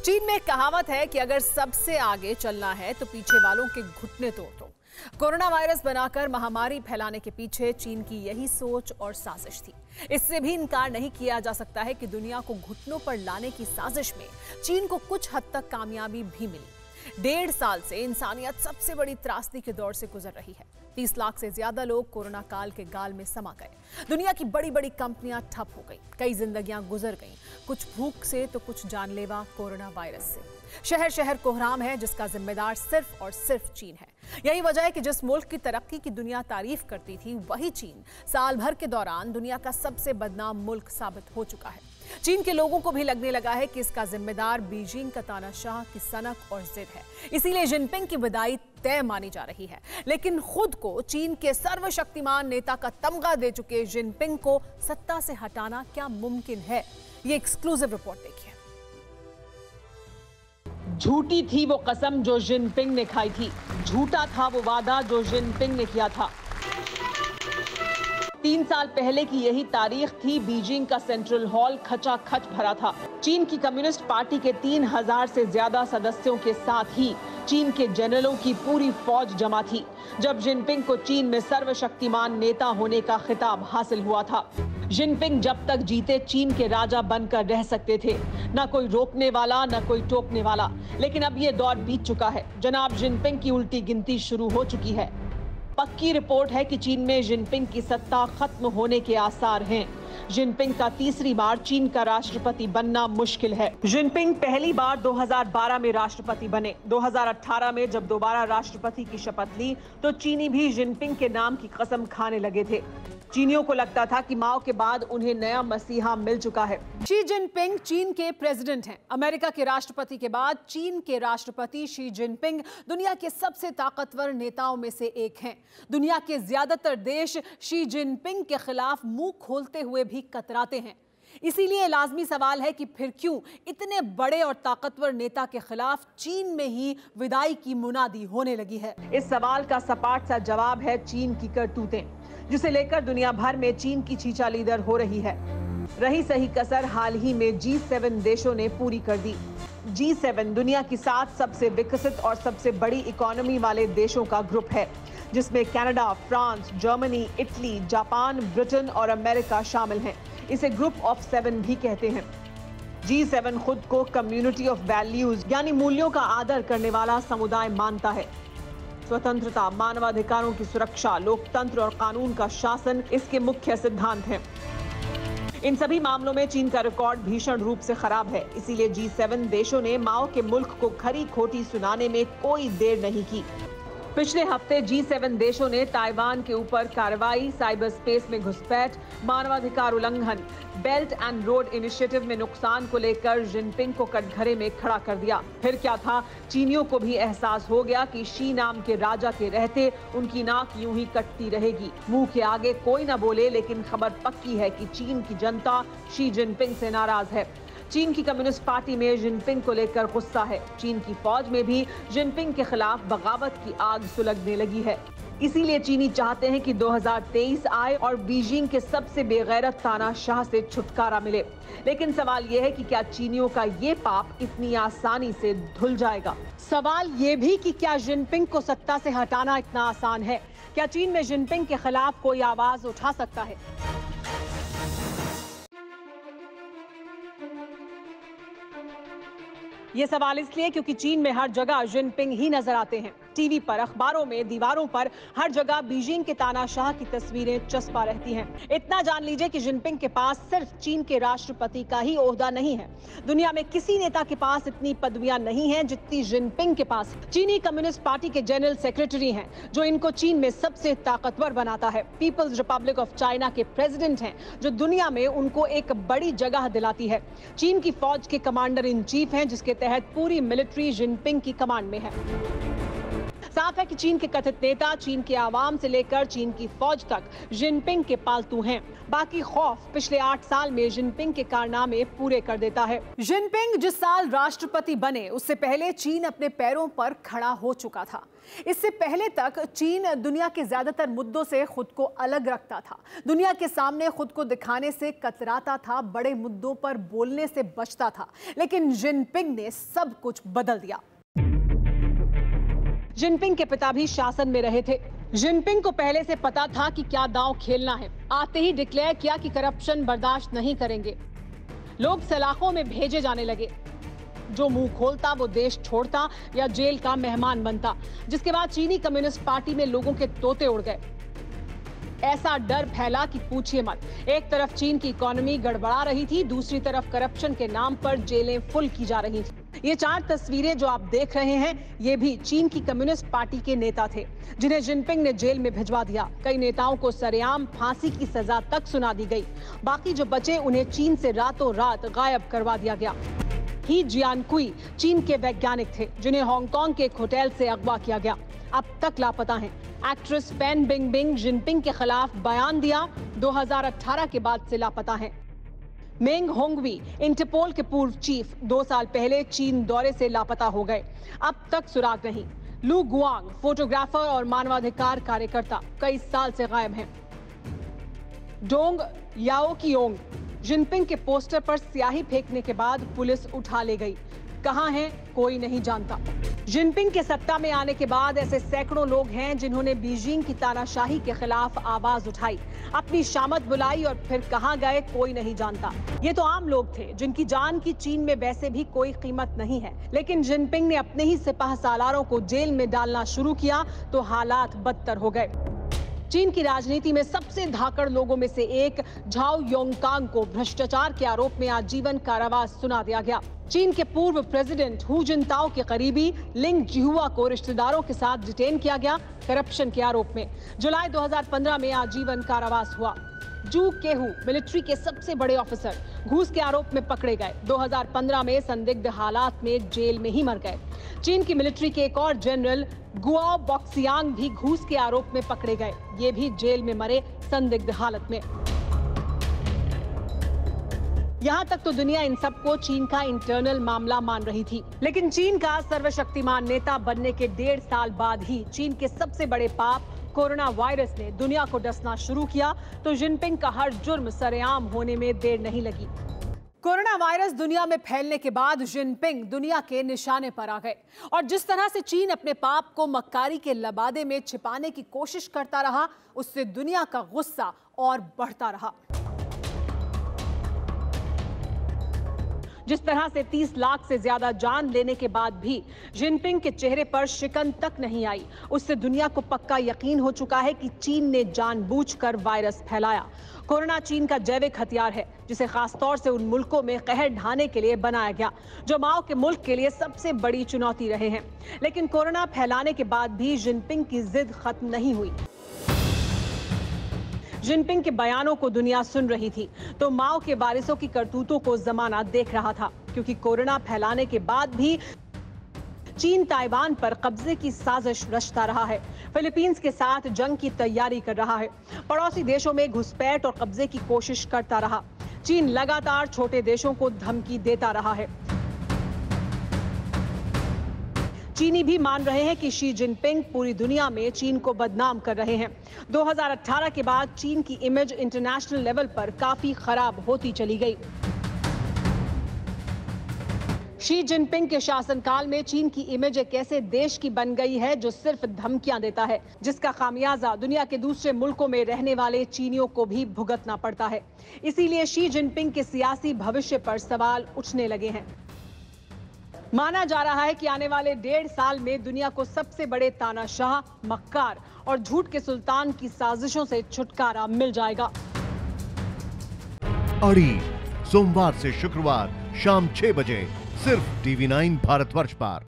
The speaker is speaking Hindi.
चीन में एक कहावत है कि अगर सबसे आगे चलना है तो पीछे वालों के घुटने तोड़ दो। कोरोना वायरस बनाकर महामारी फैलाने के पीछे चीन की यही सोच और साजिश थी। इससे भी इनकार नहीं किया जा सकता है कि दुनिया को घुटनों पर लाने की साजिश में चीन को कुछ हद तक कामयाबी भी मिली। 1.5 साल से इंसानियत सबसे बड़ी त्रासदी के दौर से गुजर रही है। 30 लाख से ज्यादा लोग कोरोना काल के गाल में समा गए। दुनिया की बड़ी बड़ी कंपनियां ठप हो गई, कई जिंदगियां गुजर गईं, कुछ भूख से तो कुछ जानलेवा कोरोना वायरस से। शहर शहर कोहराम है जिसका जिम्मेदार सिर्फ और सिर्फ चीन है। यही वजह है कि जिस मुल्क की तरक्की की दुनिया तारीफ करती थी, वही चीन साल भर के दौरान दुनिया का सबसे बदनाम मुल्क साबित हो चुका है। चीन के लोगों को भी लगने लगा है कि इसका जिम्मेदार बीजिंग का तानाशाह की सनक और जिद है। इसीलिए जिनपिंग की विदाई तय मानी जा रही है। लेकिन खुद को चीन के सर्वशक्तिमान नेता का तमगा दे चुके जिनपिंग को सत्ता से हटाना क्या मुमकिन है? ये एक्सक्लूसिव रिपोर्ट देखिए। झूठी थी वो कसम जो जिनपिंग ने खाई थी, झूठा था वो वादा जो जिनपिंग ने किया था। 3 साल पहले की यही तारीख थी। बीजिंग का सेंट्रल हॉल खचाखच भरा था। चीन की कम्युनिस्ट पार्टी के 3000 से ज्यादा सदस्यों के साथ ही चीन के जनरलों की पूरी फौज जमा थी जब जिनपिंग को चीन में सर्वशक्तिमान नेता होने का खिताब हासिल हुआ था। जिनपिंग जब तक जीते चीन के राजा बनकर रह सकते थे, ना कोई रोकने वाला ना कोई टोकने वाला। लेकिन अब ये दौर बीत चुका है। जनाब जिनपिंग की उल्टी गिनती शुरू हो चुकी है। पक्की रिपोर्ट है कि चीन में जिनपिंग की सत्ता खत्म होने के आसार हैं। जिनपिंग का तीसरी बार चीन का राष्ट्रपति बनना मुश्किल है। जिनपिंग पहली बार 2012 में राष्ट्रपति बने। 2018 में जब दोबारा राष्ट्रपति की शपथ ली तो चीनी भी जिनपिंग के नाम की कसम खाने लगे थे। चीनियों को लगता था कि माओ के बाद उन्हें नया मसीहा मिल चुका है। शी जिनपिंग चीन के प्रेसिडेंट हैं। अमेरिका के राष्ट्रपति के बाद चीन के राष्ट्रपति शी जिनपिंग दुनिया के सबसे ताकतवर नेताओं में से एक हैं। दुनिया के ज्यादातर देश शी जिनपिंग के खिलाफ मुंह खोलते हुए भी कतराते हैं। इसीलिए लाजमी सवाल है कि फिर क्यों इतने बड़े और ताकतवर नेता के खिलाफ चीन में ही विदाई की मुनादी होने लगी है। इस सवाल का सपाट सा जवाब है चीन की करतूतें, जिसे लेकर दुनिया भर में चीन की चीचा लीदर हो रही है। रही सही कसर हाल ही में G7 देशों ने पूरी कर दी। G7 दुनिया की 7 सबसे विकसित और सबसे बड़ी इकोनॉमी वाले देशों का ग्रुप है, जिसमें Canada, France, Germany, Italy, Japan, Britain और अमेरिका शामिल हैं। इसे ग्रुप ऑफ 7 भी कहते हैं। G7 खुद को कम्युनिटी ऑफ वैल्यूज यानी मूल्यों का आदर करने वाला समुदाय मानता है। स्वतंत्रता, मानवाधिकारों की सुरक्षा, लोकतंत्र और कानून का शासन इसके मुख्य सिद्धांत हैं। इन सभी मामलों में चीन का रिकॉर्ड भीषण रूप से खराब है। इसीलिए G7 देशों ने माओ के मुल्क को खरी खोटी सुनाने में कोई देर नहीं की। पिछले हफ्ते G7 देशों ने ताइवान के ऊपर कार्रवाई, साइबर स्पेस में घुसपैठ, मानवाधिकार उल्लंघन, बेल्ट एंड रोड इनिशिएटिव में नुकसान को लेकर जिनपिंग को कटघरे में खड़ा कर दिया। फिर क्या था, चीनियों को भी एहसास हो गया कि शी नाम के राजा के रहते उनकी नाक यूं ही कटती रहेगी। मुंह के आगे कोई ना बोले, लेकिन खबर पक्की है कि चीन की जनता शी जिनपिंग से नाराज है। चीन की कम्युनिस्ट पार्टी में जिनपिंग को लेकर गुस्सा है। चीन की फौज में भी जिनपिंग के खिलाफ बगावत की आग सुलगने लगी है। इसीलिए चीनी चाहते हैं कि 2023 आए और बीजिंग के सबसे बेगैरत तानाशाह से छुटकारा मिले। लेकिन सवाल यह है कि क्या चीनियों का ये पाप इतनी आसानी से धुल जाएगा? सवाल ये भी कि क्या जिनपिंग को सत्ता से हटाना इतना आसान है? क्या चीन में जिनपिंग के खिलाफ कोई आवाज उठा सकता है? ये सवाल इसलिए क्योंकि चीन में हर जगह जिनपिंग ही नजर आते हैं। टीवी पर, अखबारों में, दीवारों पर, हर जगह बीजिंग के तानाशाह की तस्वीरें चस्पा रहती हैं। इतना जान लीजिए कि जिनपिंग के पास सिर्फ चीन के राष्ट्रपति का ही ओहदा नहीं है। दुनिया में किसी नेता के पास इतनी पदवियां नहीं हैं जितनी जिनपिंग के पास। चीनी कम्युनिस्ट पार्टी के जनरल सेक्रेटरी हैं, जो इनको चीन में सबसे ताकतवर बनाता है। पीपल्स रिपब्लिक ऑफ चाइना के प्रेसिडेंट हैं, जो दुनिया में उनको एक बड़ी जगह दिलाती है। चीन की फौज के कमांडर इन चीफ हैं, जिसके तहत पूरी मिलिट्री जिनपिंग की कमांड में है। साफ है कि चीन के कथित नेता चीन के आवाम से लेकर चीन की फौज तक जिनपिंग के पालतू हैं। बाकी खौफ पिछले 8 साल में जिनपिंग के कारनामे पूरे कर देता है। जिनपिंग जिस साल राष्ट्रपति बने उससे पहले चीन अपने पैरों पर खड़ा हो चुका था। इससे पहले तक चीन दुनिया के ज्यादातर मुद्दों से खुद को अलग रखता था, दुनिया के सामने खुद को दिखाने से कतराता था, बड़े मुद्दों पर बोलने से बचता था। लेकिन जिनपिंग ने सब कुछ बदल दिया। जिनपिंग के पिता भी शासन में रहे थे। जिनपिंग को पहले से पता था कि क्या दांव खेलना है। आते ही डिक्लेयर किया कि करप्शन बर्दाश्त नहीं करेंगे। लोग सलाखों में भेजे जाने लगे। जो मुंह खोलता वो देश छोड़ता या जेल का मेहमान बनता, जिसके बाद चीनी कम्युनिस्ट पार्टी में लोगों के तोते उड़ गए। ऐसा डर फैला कि पूछिए मत। एक तरफ चीन की इकोनॉमी गड़बड़ा रही थी, दूसरी तरफ करप्शन के नाम पर जेलें फुल की जा रही थी। ये 4 तस्वीरें जो आप देख रहे हैं, ये भी चीन की कम्युनिस्ट पार्टी के नेता थे, जिन्हें जिनपिंग ने जेल में भिजवा दिया। कई नेताओं को सरेआम फांसी की सजा तक सुना दी गई। बाकी जो बचे उन्हें चीन से रातों रात गायब करवा दिया गया। ही जियानकुई चीन के वैज्ञानिक थे, जिन्हें हांगकांग के एक होटल से अगवा किया गया, अब तक लापता हैं। एक्ट्रेस फैन बिंगबिंग जिनपिंग के खिलाफ बयान दिया, 2018 के बाद से लापता हैं। मेंग होंगवी इंटरपोल के पूर्व चीफ 2 साल पहले चीन दौरे से लापता हो गए, अब तक सुराग नहीं। लू गुआंग फोटोग्राफर और मानवाधिकार कार्यकर्ता कई साल से गायब हैं। डोंग याओकियोंग जिनपिंग के पोस्टर पर स्याही फेंकने के बाद पुलिस उठा ले गई, कहां हैं कोई नहीं जानता। जिनपिंग के सत्ता में आने के बाद ऐसे सैकड़ों लोग हैं जिन्होंने बीजिंग की तानाशाही के खिलाफ आवाज उठाई, अपनी शामत बुलाई और फिर कहां गए कोई नहीं जानता। ये तो आम लोग थे जिनकी जान की चीन में वैसे भी कोई कीमत नहीं है, लेकिन जिनपिंग ने अपने ही सिपाह सालारों को जेल में डालना शुरू किया तो हालात बदतर हो गए। चीन की राजनीति में सबसे धाकड़ लोगों में से एक झाओ योंगकांग को भ्रष्टाचार के आरोप में आजीवन कारावास सुना दिया गया। चीन के पूर्व प्रेसिडेंट हु जिनताओ के करीबी लिंग जिहुआ को रिश्तेदारों के साथ डिटेन किया गया करप्शन के आरोप में। जुलाई 2015 में आजीवन कारावास हुआ। जू केहू मिलिट्री के सबसे बड़े ऑफिसर घूस के आरोप में पकड़े गए, 2015 में संदिग्ध हालात में जेल में ही मर गए। चीन की मिलिट्री के एक और जनरल गुआओ बॉक्सियांग भी घूस के आरोप में पकड़े गए, ये भी जेल में मरे संदिग्ध हालत में। यहां तक तो दुनिया इन सबको चीन का इंटरनल मामला मान रही थी, लेकिन चीन का सर्वशक्तिमान नेता बनने के 1.5 साल बाद ही चीन के सबसे बड़े पाप कोरोना वायरस ने दुनिया को डसना शुरू किया तो जिनपिंग का हर जुर्म सरेआम होने में देर नहीं लगी। कोरोना वायरस दुनिया में फैलने के बाद जिनपिंग दुनिया के निशाने पर आ गए और जिस तरह से चीन अपने पाप को मक्कारी के लबादे में छिपाने की कोशिश करता रहा, उससे दुनिया का गुस्सा और बढ़ता रहा। जिस तरह से 30 लाख से ज्यादा जान लेने के बाद भी जिनपिंग के चेहरे पर शिकन तक नहीं आई, उससे दुनिया को पक्का यकीन हो चुका है कि चीन ने जानबूझकर वायरस फैलाया। कोरोना चीन का जैविक हथियार है, जिसे खासतौर से उन मुल्कों में कहर ढाने के लिए बनाया गया जो माओ के मुल्क के लिए सबसे बड़ी चुनौती रहे हैं। लेकिन कोरोना फैलाने के बाद भी जिनपिंग की जिद खत्म नहीं हुई। जिनपिंग के बयानों को दुनिया सुन रही थी तो माओ के वारिसों की करतूतों को जमाना देख रहा था, क्योंकि कोरोना फैलाने के बाद भी चीन ताइवान पर कब्जे की साजिश रचता रहा है, फिलीपींस के साथ जंग की तैयारी कर रहा है, पड़ोसी देशों में घुसपैठ और कब्जे की कोशिश करता रहा। चीन लगातार छोटे देशों को धमकी देता रहा है। चीनी भी मान रहे हैं कि शी जिनपिंग पूरी दुनिया में चीन को बदनाम कर रहे हैं। 2018 के बाद चीन की इमेज इंटरनेशनल लेवल पर काफी खराब होती चली गई। शी जिनपिंग के शासनकाल में चीन की इमेज एक ऐसे देश की बन गई है जो सिर्फ धमकियां देता है, जिसका खामियाजा दुनिया के दूसरे मुल्कों में रहने वाले चीनियों को भी भुगतना पड़ता है। इसीलिए शी जिनपिंग के सियासी भविष्य पर सवाल उठने लगे हैं। माना जा रहा है कि आने वाले 1.5 साल में दुनिया को सबसे बड़े तानाशाह, मक्कार और झूठ के सुल्तान की साजिशों से छुटकारा मिल जाएगा। अड़ी सोमवार से शुक्रवार शाम 6 बजे सिर्फ TV9 भारतवर्ष पर।